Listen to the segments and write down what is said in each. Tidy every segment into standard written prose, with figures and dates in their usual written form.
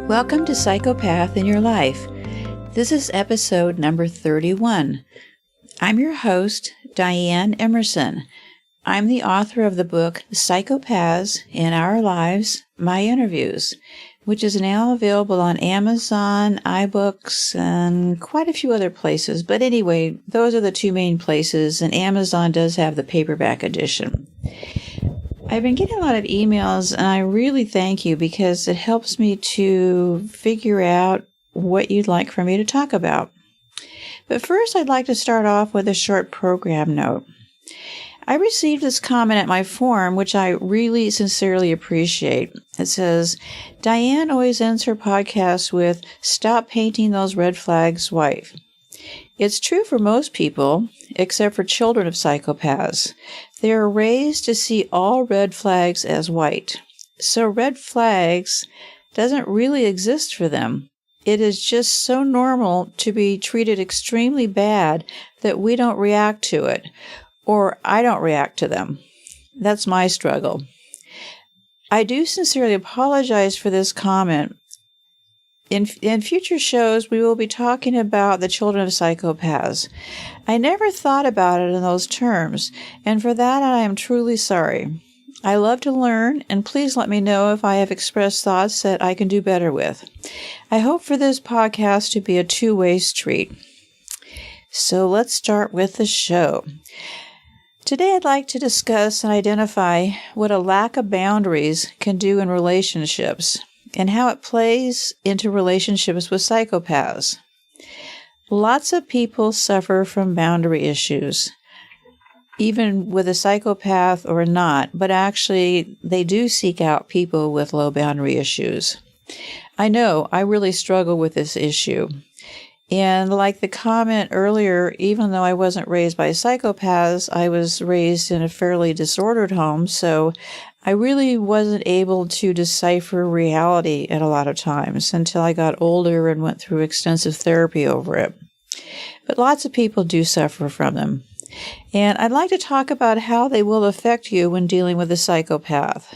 Welcome to Psychopath In Your Life. This is episode number 31. I'm your host, Dianne Emerson. I'm the author of the book Psychopaths In Our Lives, My Interviews, which is now available on Amazon, iBooks, and quite a few other places. But anyway, those are the two main places, and Amazon does have the paperback edition. I've been getting a lot of emails, and I really thank you because it helps me to figure out what you'd like for me to talk about. But first, I'd like to start off with a short program note. I received this comment at my forum, which I really sincerely appreciate. It says, Dianne always ends her podcast with, "Stop painting those red flags white." It's true for most people, except for children of psychopaths. They are raised to see all red flags as white. So red flags doesn't really exist for them. It is just so normal to be treated extremely bad that we don't react to it, or I don't react to them. That's my struggle. I do sincerely apologize for this comment. In future shows, we will be talking about the children of psychopaths. I never thought about it in those terms, and for that I am truly sorry. I love to learn, and please let me know if I have expressed thoughts that I can do better with. I hope for this podcast to be a two-way street. So let's start with the show. Today I'd like to discuss and identify what a lack of boundaries can do in relationships, and how it plays into relationships with psychopaths. Lots of people suffer from boundary issues, even with a psychopath or not, but actually they do seek out people with low boundary issues. I know I really struggle with this issue. And like the comment earlier, even though I wasn't raised by psychopaths, I was raised in a fairly disordered home, so I really wasn't able to decipher reality at a lot of times until I got older and went through extensive therapy over it. But lots of people do suffer from them. And I'd like to talk about how they will affect you when dealing with a psychopath.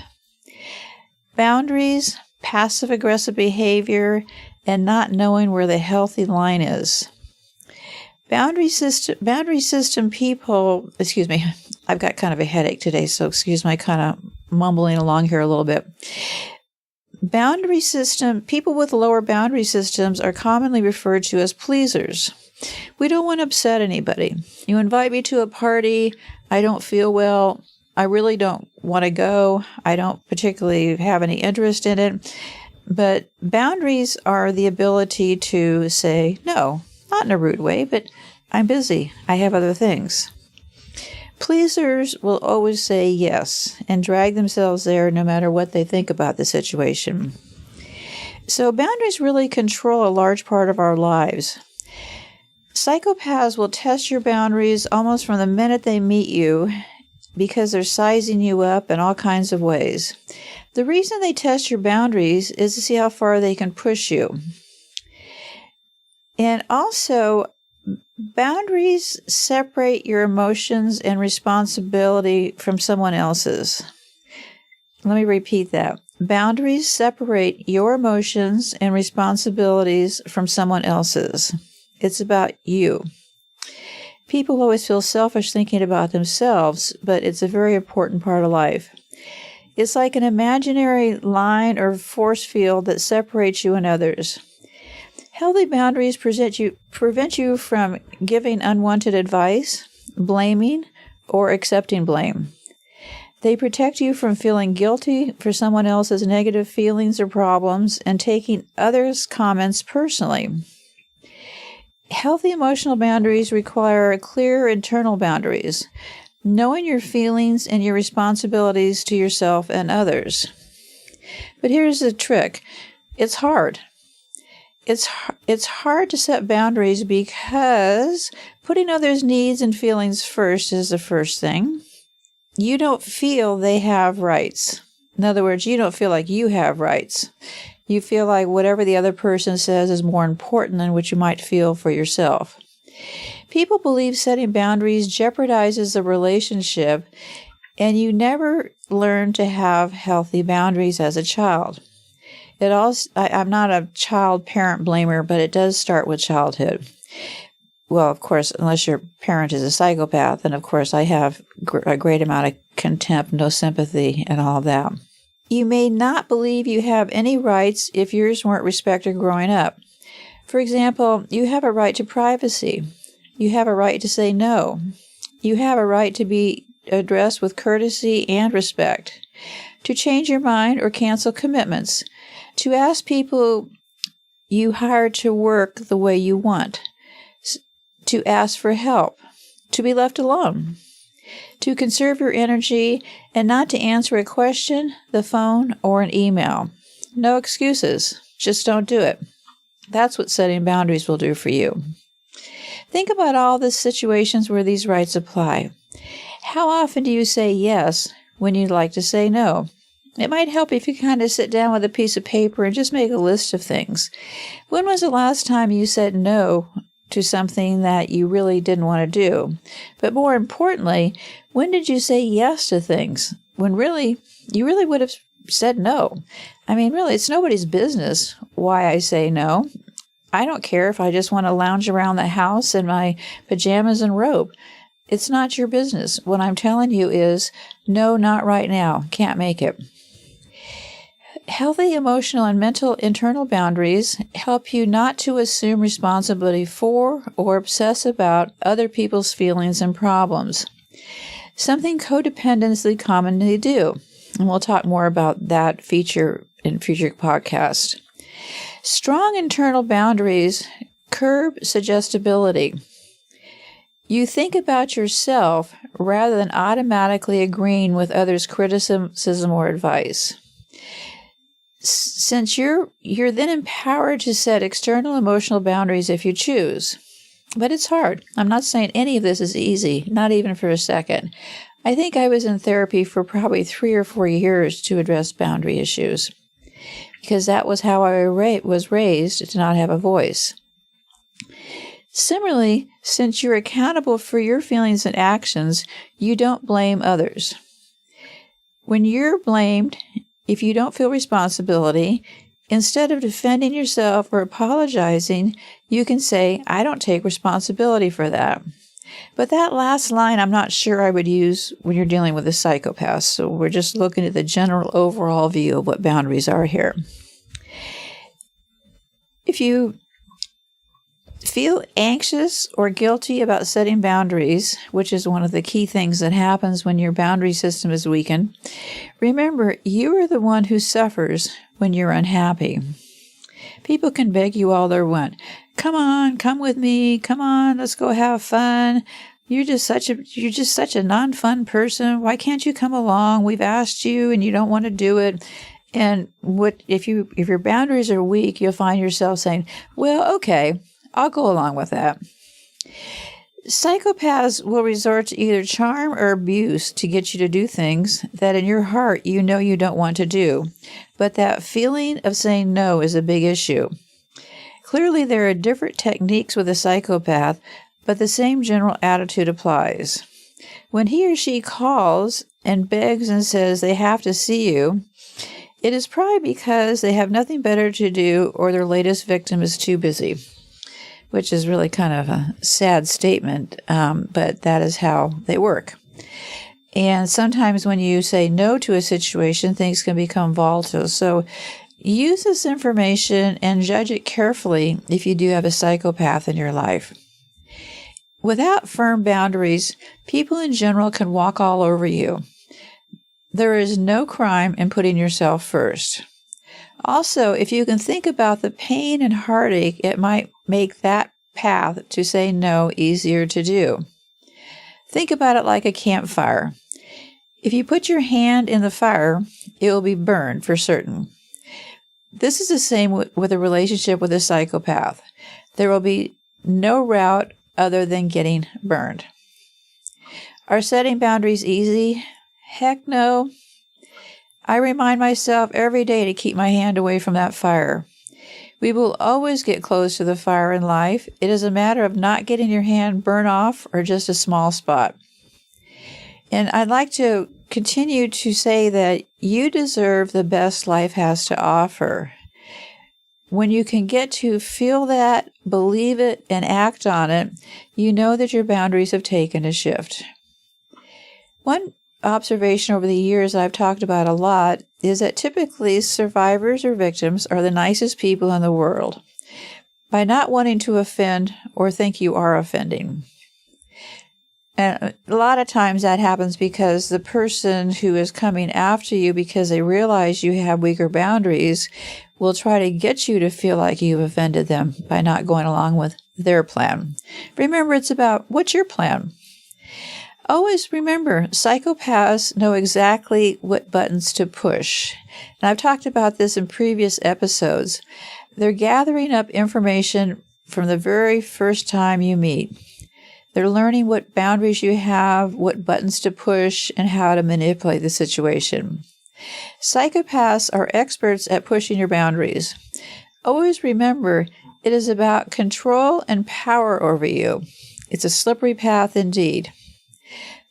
Boundaries, passive-aggressive behavior, and not knowing where the healthy line is. Boundary system people, I've got kind of a headache today, so excuse my kind of mumbling along here a little bit. People with lower boundary systems are commonly referred to as pleasers. We don't want to upset anybody. You invite me to a party, I don't feel well, I really don't want to go, I don't particularly have any interest in it. But boundaries are the ability to say, no, not in a rude way, but I'm busy, I have other things. Pleasers will always say yes and drag themselves there no matter what they think about the situation. So boundaries really control a large part of our lives. Psychopaths will test your boundaries almost from the minute they meet you because they're sizing you up in all kinds of ways. The reason they test your boundaries is to see how far they can push you. And also, boundaries separate your emotions and responsibility from someone else's. Let me repeat that. Boundaries separate your emotions and responsibilities from someone else's. It's about you. People always feel selfish thinking about themselves, but it's a very important part of life. It's like an imaginary line or force field that separates you and others. Healthy boundaries prevent you from giving unwanted advice, blaming, or accepting blame. They protect you from feeling guilty for someone else's negative feelings or problems and taking others' comments personally. Healthy emotional boundaries require clear internal boundaries, knowing your feelings and your responsibilities to yourself and others. But here's the trick. It's hard. It's hard to set boundaries because putting others' needs and feelings first is the first thing. You don't feel they have rights. In other words, you don't feel like you have rights. You feel like whatever the other person says is more important than what you might feel for yourself. People believe setting boundaries jeopardizes the relationship, and you never learn to have healthy boundaries as a child. I'm not a child parent blamer, but it does start with childhood. Well, of course, unless your parent is a psychopath, and of course I have a great amount of contempt, no sympathy, and all that. You may not believe you have any rights if yours weren't respected growing up. For example, you have a right to privacy. You have a right to say no. You have a right to be addressed with courtesy and respect, to change your mind or cancel commitments, to ask people you hired to work the way you want, to ask for help, to be left alone, to conserve your energy and not to answer a question, the phone, or an email. No excuses. Just don't do it. That's what setting boundaries will do for you. Think about all the situations where these rights apply. How often do you say yes when you'd like to say no? It might help if you kind of sit down with a piece of paper and just make a list of things. When was the last time you said no to something that you really didn't want to do? But more importantly, when did you say yes to things when you really would have said no? I mean, really, it's nobody's business why I say no. I don't care if I just want to lounge around the house in my pajamas and robe. It's not your business. What I'm telling you is, no, not right now. Can't make it. Healthy emotional and mental internal boundaries help you not to assume responsibility for or obsess about other people's feelings and problems, something codependents commonly do. And we'll talk more about that feature in future podcasts. Strong internal boundaries curb suggestibility. You think about yourself rather than automatically agreeing with others' criticism or advice. Since you're then empowered to set external emotional boundaries if you choose. But it's hard. I'm not saying any of this is easy, not even for a second. I think I was in therapy for probably 3 or 4 years to address boundary issues, because that was how I was raised, to not have a voice. Similarly, since you're accountable for your feelings and actions, you don't blame others. When you're blamed, if you don't feel responsibility, instead of defending yourself or apologizing, you can say, I don't take responsibility for that. But that last line I'm not sure I would use when you're dealing with a psychopath, so we're just looking at the general overall view of what boundaries are here. If you feel anxious or guilty about setting boundaries, which is one of the key things that happens when your boundary system is weakened, remember, you are the one who suffers when you're unhappy. People can beg you all they want. Come on, come with me. Come on, let's go have fun. You're just such a non-fun person. Why can't you come along? We've asked you and you don't want to do it. And if your boundaries are weak, you'll find yourself saying, well, okay, I'll go along with that. Psychopaths will resort to either charm or abuse to get you to do things that in your heart you know you don't want to do. But that feeling of saying no is a big issue. Clearly, there are different techniques with a psychopath, but the same general attitude applies. When he or she calls and begs and says they have to see you, it is probably because they have nothing better to do or their latest victim is too busy, which is really kind of a sad statement, but that is how they work. And sometimes when you say no to a situation, things can become volatile. So use this information and judge it carefully if you do have a psychopath in your life. Without firm boundaries, people in general can walk all over you. There is no crime in putting yourself first. Also, if you can think about the pain and heartache, it might make that path to say no easier to do. Think about it like a campfire. If you put your hand in the fire, it will be burned for certain. This is the same with a relationship with a psychopath. There will be no route other than getting burned. Are setting boundaries easy? Heck no. I remind myself every day to keep my hand away from that fire. We will always get close to the fire in life. It is a matter of not getting your hand burned off or just a small spot. And I'd like to continue to say that you deserve the best life has to offer. when you can get to feel that, believe it, and act on it, you know that your boundaries have taken a shift. One observation over the years I've talked about a lot is that typically survivors or victims are the nicest people in the world by not wanting to offend or think you are offending. And a lot of times that happens because the person who is coming after you because they realize you have weaker boundaries will try to get you to feel like you've offended them by not going along with their plan. Remember, it's about what's your plan? Always remember, psychopaths know exactly what buttons to push. And I've talked about this in previous episodes. They're gathering up information from the very first time you meet. They're learning what boundaries you have, what buttons to push, and how to manipulate the situation. Psychopaths are experts at pushing your boundaries. Always remember, it is about control and power over you. It's a slippery path indeed.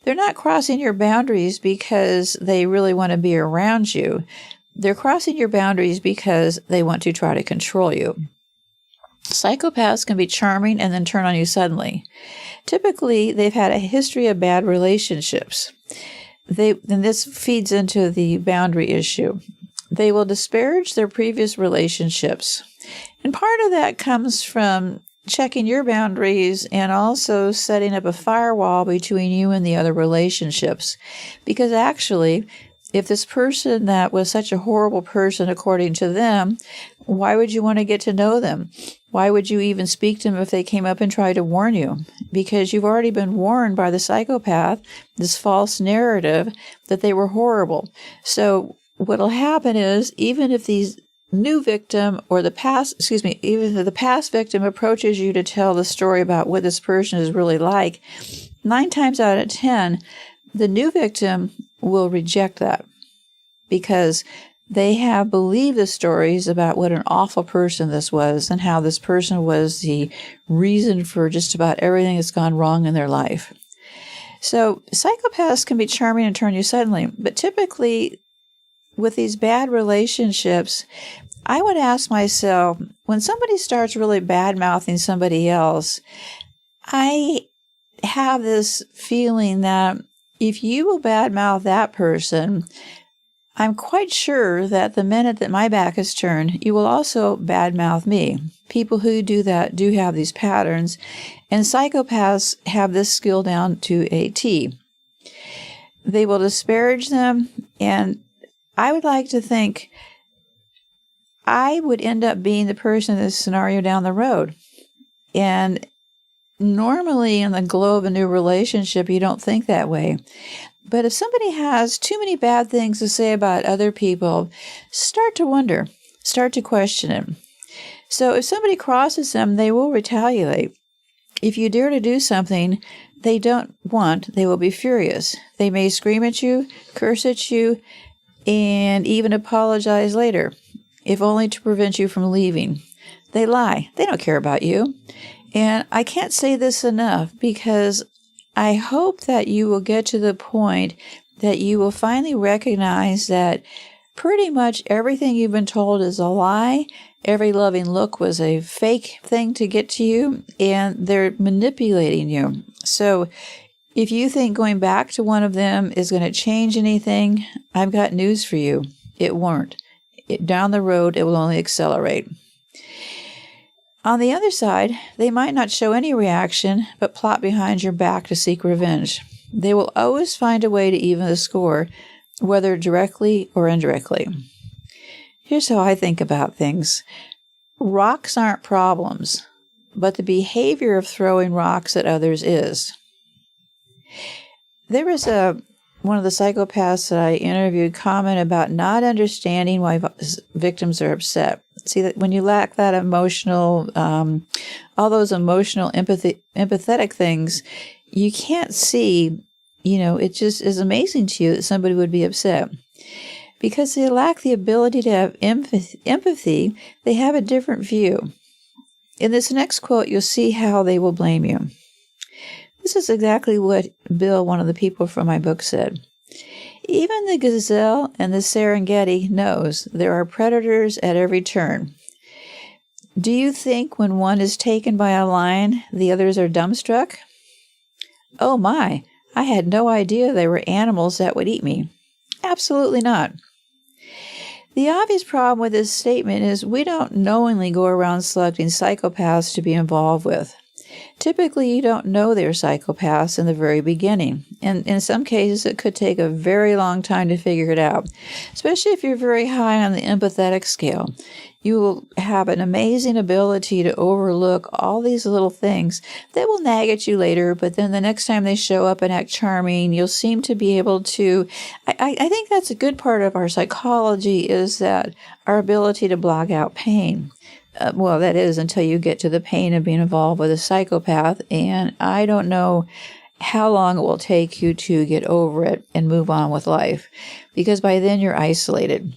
They're not crossing your boundaries because they really want to be around you. They're crossing your boundaries because they want to try to control you. Psychopaths can be charming and then turn on you suddenly. Typically, they've had a history of bad relationships. And this feeds into the boundary issue. They will disparage their previous relationships. And part of that comes from checking your boundaries and also setting up a firewall between you and the other relationships. Because actually, if this person that was such a horrible person according to them, why would you want to get to know them? Why would you even speak to them if they came up and tried to warn you? Because you've already been warned by the psychopath, this false narrative that they were horrible. So what'll happen is, even if these new victim or even if the past victim approaches you to tell the story about what this person is really like, 9 times out of 10, the new victim will reject that because they have believed the stories about what an awful person this was and how this person was the reason for just about everything that's gone wrong in their life. So psychopaths can be charming and turn you suddenly, but typically with these bad relationships, I would ask myself, when somebody starts really bad-mouthing somebody else, I have this feeling that if you will badmouth that person, I'm quite sure that the minute that my back is turned, you will also badmouth me. People who do that do have these patterns, and psychopaths have this skill down to a T. They will disparage them, and I would like to think I would end up being the person in this scenario down the road. And normally in the glow of a new relationship, you don't think that way. But if somebody has too many bad things to say about other people, start to wonder, start to question it. So if somebody crosses them, they will retaliate. If you dare to do something they don't want, they will be furious. They may scream at you, curse at you, and even apologize later, if only to prevent you from leaving. They lie. They don't care about you. And I can't say this enough because I hope that you will get to the point that you will finally recognize that pretty much everything you've been told is a lie. Every loving look was a fake thing to get to you, and they're manipulating you. So if you think going back to one of them is going to change anything, I've got news for you. It won't. Down the road, it will only accelerate. On the other side, they might not show any reaction, but plot behind your back to seek revenge. They will always find a way to even the score, whether directly or indirectly. Here's how I think about things. Rocks aren't problems, but the behavior of throwing rocks at others is. There was one of the psychopaths that I interviewed comment about not understanding why victims are upset. See, that when you lack that emotional, all those emotional empathetic things, you can't see, it just is amazing to you that somebody would be upset. Because they lack the ability to have empathy, they have a different view. In this next quote, you'll see how they will blame you. This is exactly what Bill, one of the people from my book, said. Even the gazelle and the Serengeti knows there are predators at every turn. Do you think when one is taken by a lion, the others are dumbstruck? Oh my, I had no idea they were animals that would eat me. Absolutely not. The obvious problem with this statement is we don't knowingly go around selecting psychopaths to be involved with. Typically, you don't know they're psychopaths in the very beginning, and in some cases, it could take a very long time to figure it out, especially if you're very high on the empathetic scale. You will have an amazing ability to overlook all these little things that will nag at you later, but then the next time they show up and act charming, you'll seem to be able to... I think that's a good part of our psychology, is that our ability to block out pain. Well, that is until you get to the pain of being involved with a psychopath, and I don't know how long it will take you to get over it and move on with life, because by then you're isolated.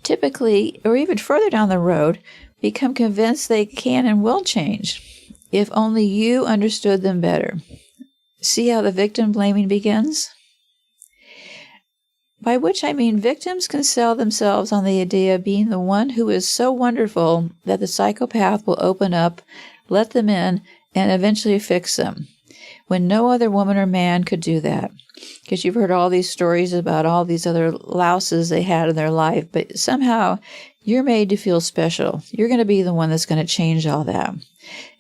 Typically, or even further down the road, become convinced they can and will change, if only you understood them better. See how the victim blaming begins? By which I mean victims can sell themselves on the idea of being the one who is so wonderful that the psychopath will open up, let them in, and eventually fix them, when no other woman or man could do that. Because you've heard all these stories about all these other louses they had in their life, but somehow you're made to feel special. You're going to be the one that's going to change all that.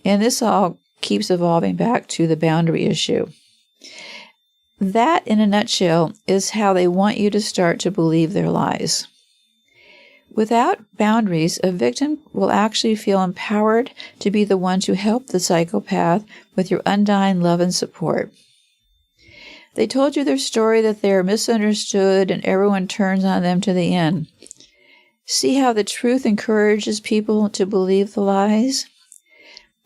And this all keeps evolving back to the boundary issue. That, in a nutshell, is how they want you to start to believe their lies. Without boundaries, a victim will actually feel empowered to be the one to help the psychopath with your undying love and support. They told you their story that they are misunderstood and everyone turns on them to the end. See how the truth encourages people to believe the lies?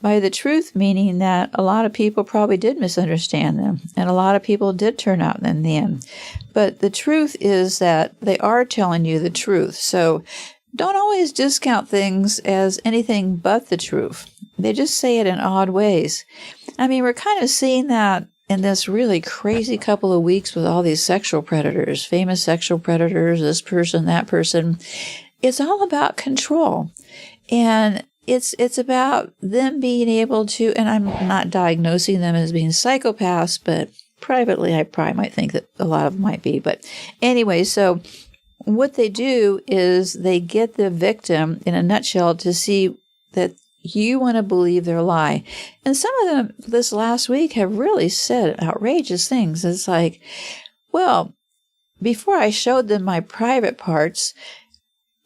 By the truth, meaning that a lot of people probably did misunderstand them, and a lot of people did turn out in the end. But the truth is that they are telling you the truth, so don't always discount things as anything but the truth. They just say it in odd ways. I mean, we're kind of seeing that in this really crazy couple of weeks with all these sexual predators, famous sexual predators, this person, that person. It's all about control. And it's about them being able to, and I'm not diagnosing them as being psychopaths, but privately I probably might think that a lot of them might be. But anyway, so what they do is they get the victim, in a nutshell, to see that you want to believe their lie. And some of them this last week have really said outrageous things. It's like, well, before I showed them my private parts,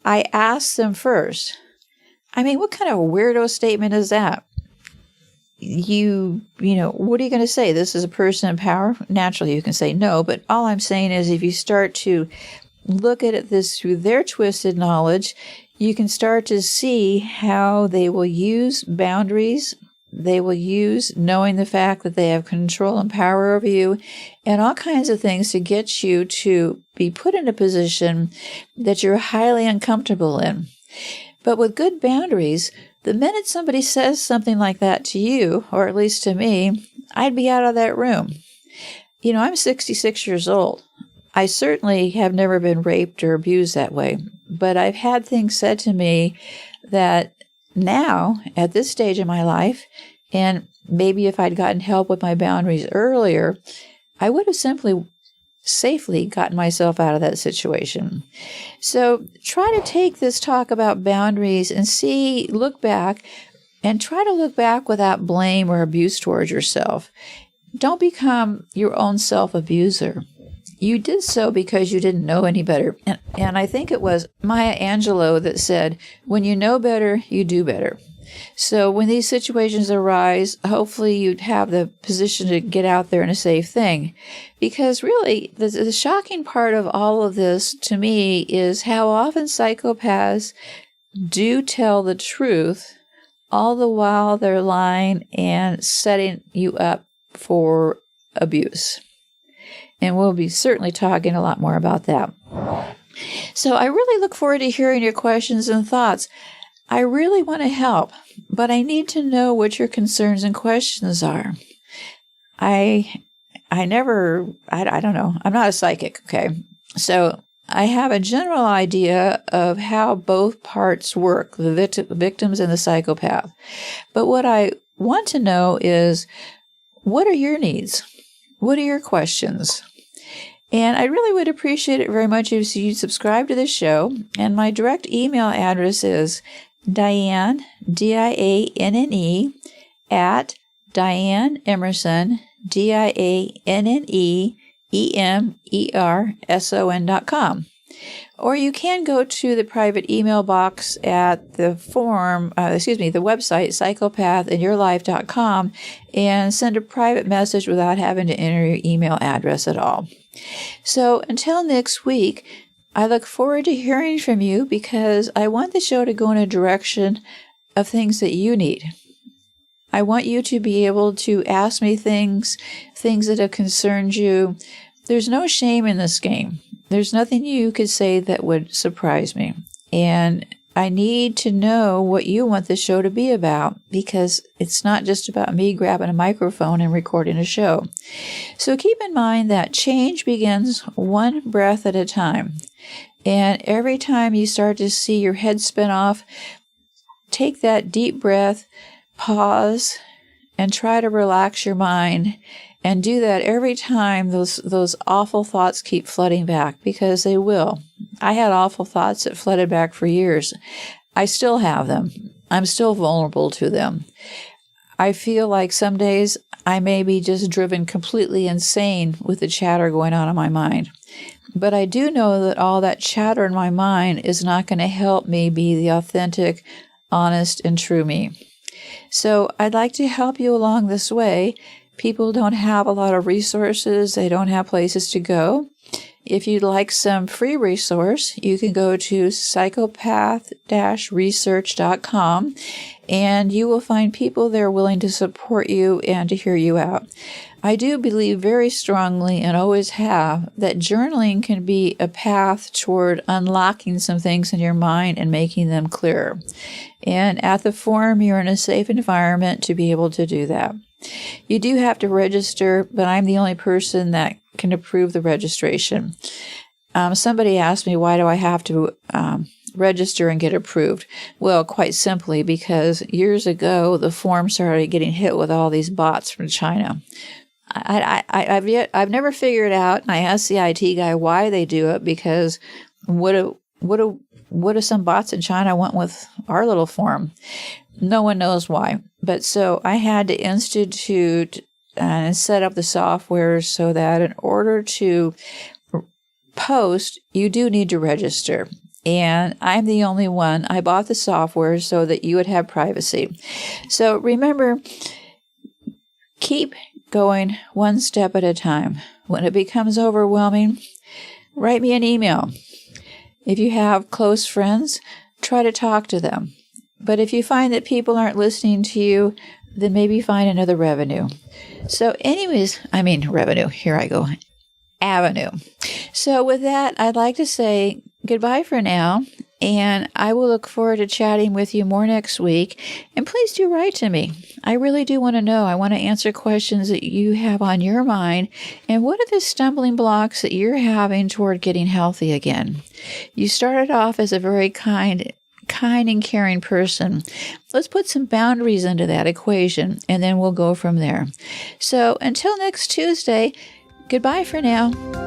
I asked them first. I mean, what kind of weirdo statement is that? You know, what are you going to say? This is a person in power? Naturally, you can say no, but all I'm saying is if you start to look at this through their twisted knowledge, you can start to see how they will use boundaries. They will use knowing the fact that they have control and power over you and all kinds of things to get you to be put in a position that you're highly uncomfortable in. But with good boundaries, the minute somebody says something like that to you, or at least to me, I'd be out of that room. You know, I'm 66 years old. I certainly have never been raped or abused that way, but I've had things said to me that now, at this stage in my life, and maybe if I'd gotten help with my boundaries earlier, I would have simply safely gotten myself out of that situation. So try to take this talk about boundaries and look back, and try to look back without blame or abuse towards yourself. Don't become your own self-abuser. You did so because you didn't know any better. And I think it was Maya Angelou that said, when you know better, you do better. So when these situations arise, hopefully you'd have the position to get out there and a safe thing. Because really, the shocking part of all of this to me is how often psychopaths do tell the truth, all the while they're lying and setting you up for abuse. And we'll be certainly talking a lot more about that. So I really look forward to hearing your questions and thoughts. I really want to help, but I need to know what your concerns and questions are. I don't know. I'm not a psychic, okay? So I have a general idea of how both parts work, the victims and the psychopath. But what I want to know is, what are your needs? What are your questions? And I really would appreciate it very much if you subscribe to this show. And my direct email address is Dianne, Dianne, at Dianne Emerson, DianneEmerson.com. Or you can go to the private email box at the the website, psychopathinyourlife.com, and send a private message without having to enter your email address at all. So until next week, I look forward to hearing from you because I want the show to go in a direction of things that you need. I want you to be able to ask me things that have concerned you. There's no shame in this game. There's nothing you could say that would surprise me. And I need to know what you want the show to be about, because it's not just about me grabbing a microphone and recording a show. So keep in mind that change begins one breath at a time. And every time you start to see your head spin off, take that deep breath, pause, and try to relax your mind. And do that every time those awful thoughts keep flooding back, because they will. I had awful thoughts that flooded back for years. I still have them. I'm still vulnerable to them. I feel like some days I may be just driven completely insane with the chatter going on in my mind. But I do know that all that chatter in my mind is not going to help me be the authentic, honest, and true me. So I'd like to help you along this way. People don't have a lot of resources. They don't have places to go. If you'd like some free resource, you can go to psychopath-research.com, and you will find people there willing to support you and to hear you out. I do believe very strongly, and always have, that journaling can be a path toward unlocking some things in your mind and making them clearer. And at the forum, you're in a safe environment to be able to do that. You do have to register, but I'm the only person that can approve the registration. Somebody asked me, why do I have to register and get approved? Well, quite simply because years ago, the forum started getting hit with all these bots from China. I've never figured out, and I asked the IT guy why they do it, because what do some bots in China want with our little forum? No one knows why. But so I had to institute and set up the software so that in order to post, you do need to register. And I'm the only one. I bought the software so that you would have privacy. So remember, keep going one step at a time. When it becomes overwhelming, write me an email. If you have close friends, try to talk to them. But if you find that people aren't listening to you, then maybe find another revenue. So revenue. Here I go. Avenue. So with that, I'd like to say goodbye for now. And I will look forward to chatting with you more next week. And please do write to me. I really do want to know. I want to answer questions that you have on your mind. And what are the stumbling blocks that you're having toward getting healthy again? You started off as a very kind and caring person. Let's put some boundaries into that equation, and then we'll go from there. So until next Tuesday, goodbye for now.